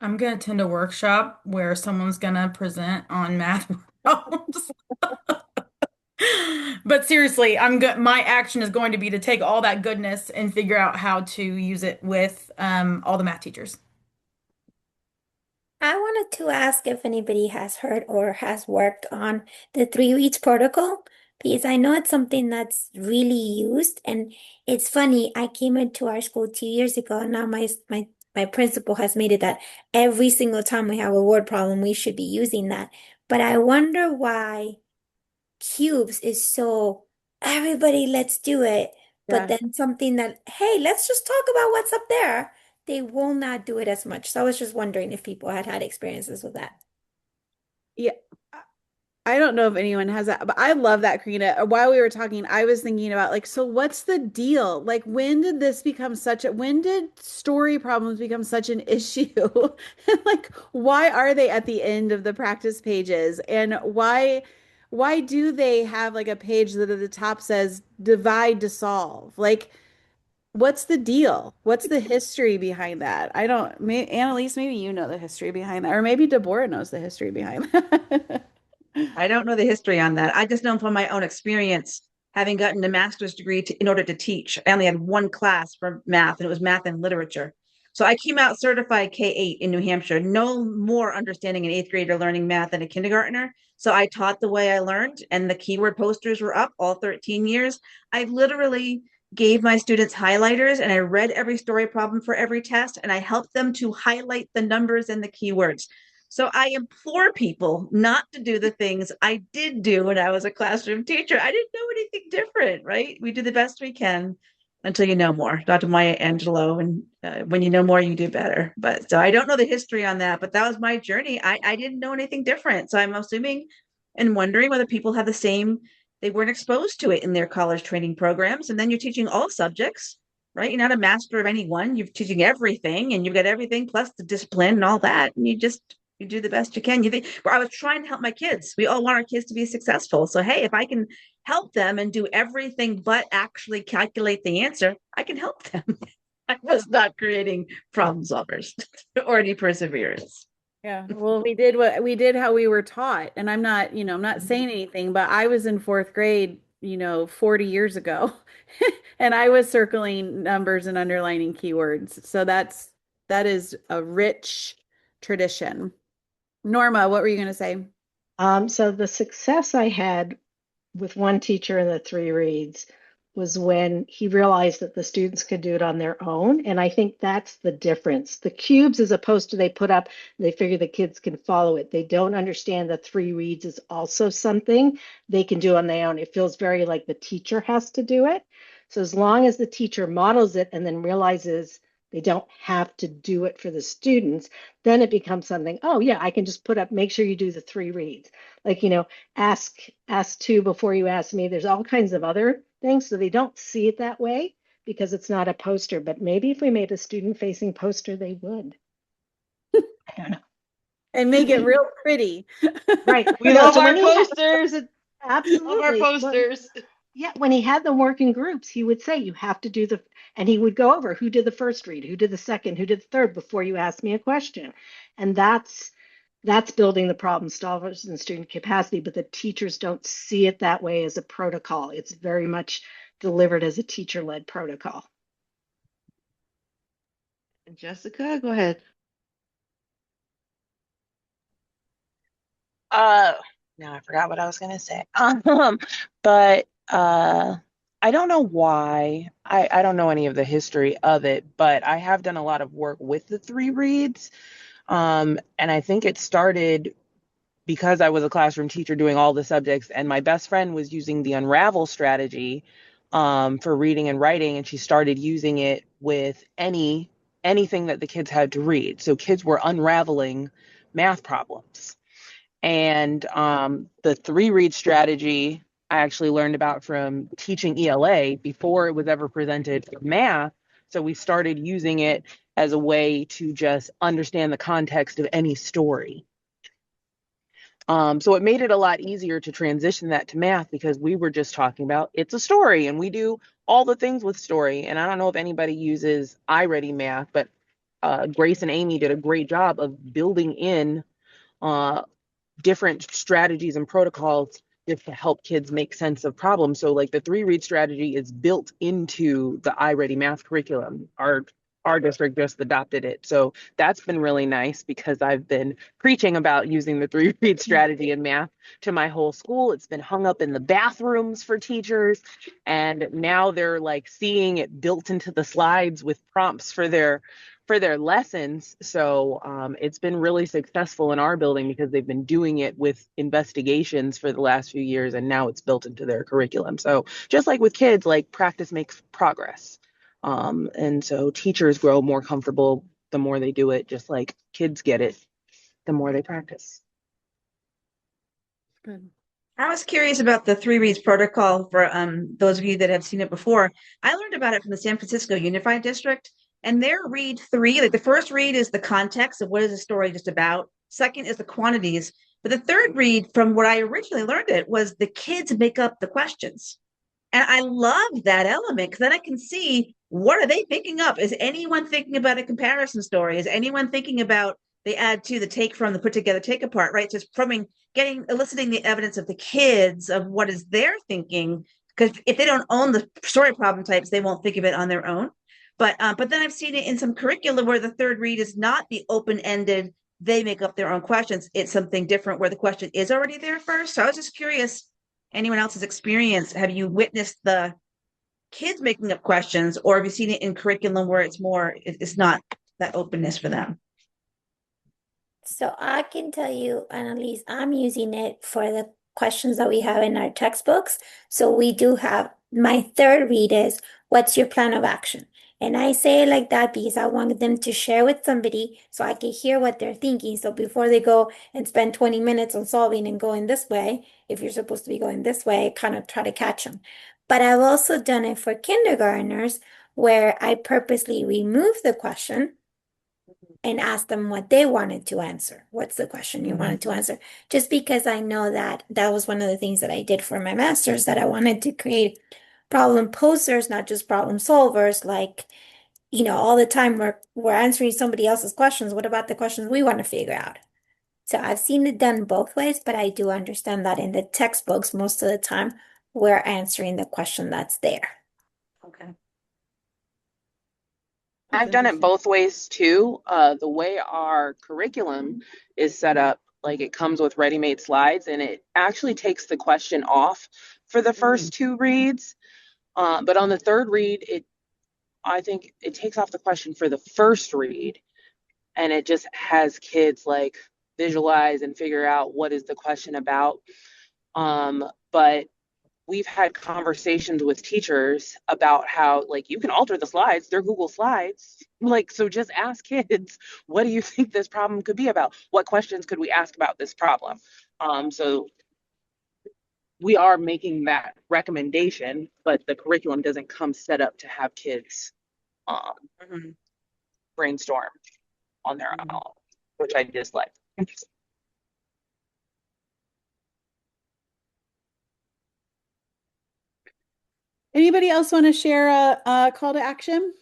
I'm gonna attend a workshop where someone's gonna present on math problems. But seriously, my action is going to be to take all that goodness and figure out how to use it with all the math teachers. I wanted to ask if anybody has heard or has worked on the three reads protocol because I know it's something that's really used. And it's funny, I came into our school 2 years ago, and now my principal has made it that every single time we have a word problem, we should be using that. But I wonder why cubes is so everybody, let's do it. But Yeah. then something that, hey, let's just talk about what's up there. They will not do it as much. So I was just wondering if people had experiences with that. Yeah. I don't know if anyone has that, but I love that, Karina. While we were talking, I was thinking about like, so what's the deal? Like, when did story problems become such an issue? Like, why are they at the end of the practice pages? And why do they have like a page that at the top says divide to solve? Like, what's the deal? What's the history behind that? I don't, Annalise, maybe you know the history behind that, or maybe Deborah knows the history behind that. I don't know the history on that. I just know from my own experience, having gotten a master's degree in order to teach. I only had one class for math, and it was math and literature. So I came out certified K-8 in New Hampshire, no more understanding an eighth grader learning math than a kindergartner. So I taught the way I learned, and the keyword posters were up all 13 years. I literally gave my students highlighters, and I read every story problem for every test, and I helped them to highlight the numbers and the keywords. So I implore people not to do the things I did do when I was a classroom teacher. I didn't know anything different, right? We do the best we can until you know more. Dr. Maya Angelou, and when you know more, you do better. But so I don't know the history on that, but that was my journey. I didn't know anything different. So I'm assuming and wondering whether people have the same, they weren't exposed to it in their college training programs. And then you're teaching all subjects, right? You're not a master of any one. You're teaching everything, and you've got everything plus the discipline and all that. And you do the best you can. You think, well, I was trying to help my kids. We all want our kids to be successful. So, hey, if I can help them and do everything but actually calculate the answer, I can help them. I was not creating problem solvers or any perseverance. Yeah, well, we did how we were taught. And I'm not saying anything, but I was in fourth grade, 40 years ago, and I was circling numbers and underlining keywords. So that is a rich tradition. Norma, what were you going to say? So the success I had with one teacher in the three reads was when he realized that the students could do it on their own. And I think that's the difference. The cubes, as opposed to they put up, they figure the kids can follow it. They don't understand that 3 reads is also something they can do on their own. It feels very like the teacher has to do it. So as long as the teacher models it and then realizes they don't have to do it for the students, then it becomes something, oh yeah, I can just put up, make sure you do the 3 reads. Like, ask two before you ask me. There's all kinds of other things. So they don't see it that way because it's not a poster. But maybe if we made a student facing poster, they would. I don't know. And make it real pretty. Right. We No, love so our when he had- posters. Love our absolutely. Well, posters. yeah, when he had them work in groups, he would say, you have to do and he would go over who did the first read, who did the second, who did the third before you ask me a question. And that's building the problem solvers and student capacity, but the teachers don't see it that way as a protocol. It's very much delivered as a teacher-led protocol. Jessica, go ahead. Now I forgot what I was gonna say. But I don't know why. I don't know any of the history of it, but I have done a lot of work with the 3 reads. And I think it started because I was a classroom teacher doing all the subjects, and my best friend was using the unravel strategy for reading and writing, and she started using it with anything that the kids had to read. So kids were unraveling math problems. And the 3 read strategy I actually learned about from teaching ELA before it was ever presented for math. So we started using it as a way to just understand the context of any story. So it made it a lot easier to transition that to math because we were just talking about it's a story and we do all the things with story. And I don't know if anybody uses iReady Math, but Grace and Amy did a great job of building in different strategies and protocols just to help kids make sense of problems. So like the 3 read strategy is built into the iReady Math curriculum. Our district just adopted it. So that's been really nice because I've been preaching about using the 3 read strategy in math to my whole school. It's been hung up in the bathrooms for teachers. And now they're like seeing it built into the slides with prompts for their lessons. So it's been really successful in our building because they've been doing it with investigations for the last few years, and now it's built into their curriculum. So just like with kids, like practice makes progress. And so teachers grow more comfortable the more they do it, just like kids get it the more they practice. Good. I was curious about the 3 reads protocol for those of you that have seen it before. I learned about it from the San Francisco Unified District, and their read 3, like the first read is the context of what is the story just about. Second is the quantities. But the third read, from what I originally learned it, was the kids make up the questions. And I love that element because then I can see what are they picking up? Is anyone thinking about a comparison story? Is anyone thinking about they add to the take from the put together, take apart, right? Just from eliciting the evidence of the kids of what is their thinking. Because if they don't own the story problem types, they won't think of it on their own. But then I've seen it in some curricula where the third read is not the open-ended, they make up their own questions. It's something different where the question is already there first. So I was just curious, anyone else's experience, have you witnessed the kids making up questions, or have you seen it in curriculum where it's not that openness for them? So I can tell you, and at least I'm using it for the questions that we have in our textbooks. So we do have my third read is, what's your plan of action? And I say it like that because I want them to share with somebody so I can hear what they're thinking. So before they go and spend 20 minutes on solving and going this way, if you're supposed to be going this way, kind of try to catch them. But I've also done it for kindergartners where I purposely remove the question and ask them what they wanted to answer. What's the question you wanted to answer? Just because I know that that was one of the things that I did for my master's, that I wanted to create problem posers, not just problem solvers. Like, all the time we're answering somebody else's questions. What about the questions we want to figure out? So I've seen it done both ways, but I do understand that in the textbooks, most of the time, we're answering the question that's there. Okay. I've done it both ways too. The way our curriculum is set up, like it comes with ready-made slides and it actually takes the question off for the first 2 reads. But on the third read, I think it takes off the question for the first read, and it just has kids like visualize and figure out what is the question about. But we've had conversations with teachers about how, like, you can alter the slides, they're Google Slides. Like, so just ask kids, what do you think this problem could be about? What questions could we ask about this problem? So we are making that recommendation, but the curriculum doesn't come set up to have kids um, brainstorm on their own, which I dislike. Anybody else want to share a call to action?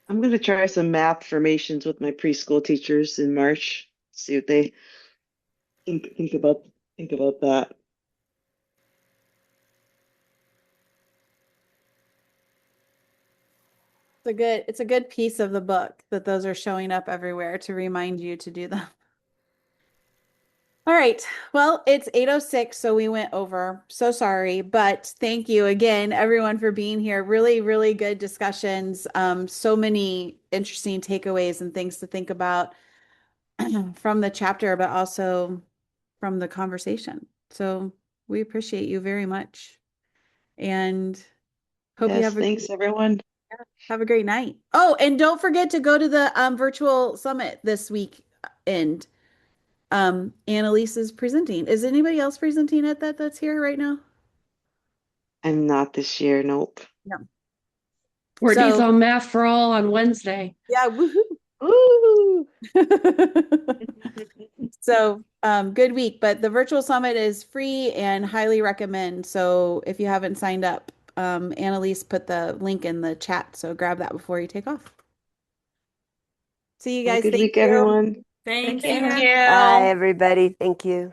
I'm going to try some math formations with my preschool teachers in March. See what they think about that. It's a good piece of the book that those are showing up everywhere to remind you to do them. All right. Well, it's 8:06, so we went over. So sorry, but thank you again, everyone, for being here. Really, really good discussions. So many interesting takeaways and things to think about from the chapter, but also from the conversation. So we appreciate you very much, and hope you Yes, thanks everyone. have a great night. Oh, and don't forget to go to the virtual summit this week. And Annalise is presenting. Is anybody else presenting at that's here right now? I'm not this year, nope. No. Courtney's on Math for All on Wednesday. Yeah, woohoo. Woo! So good week, but the virtual summit is free and highly recommend. So if you haven't signed up, Annalise put the link in the chat, so grab that before you take off. See you Have a guys. good Thank week, you. everyone. Thank Thank you. you. Bye, everybody. Thank you.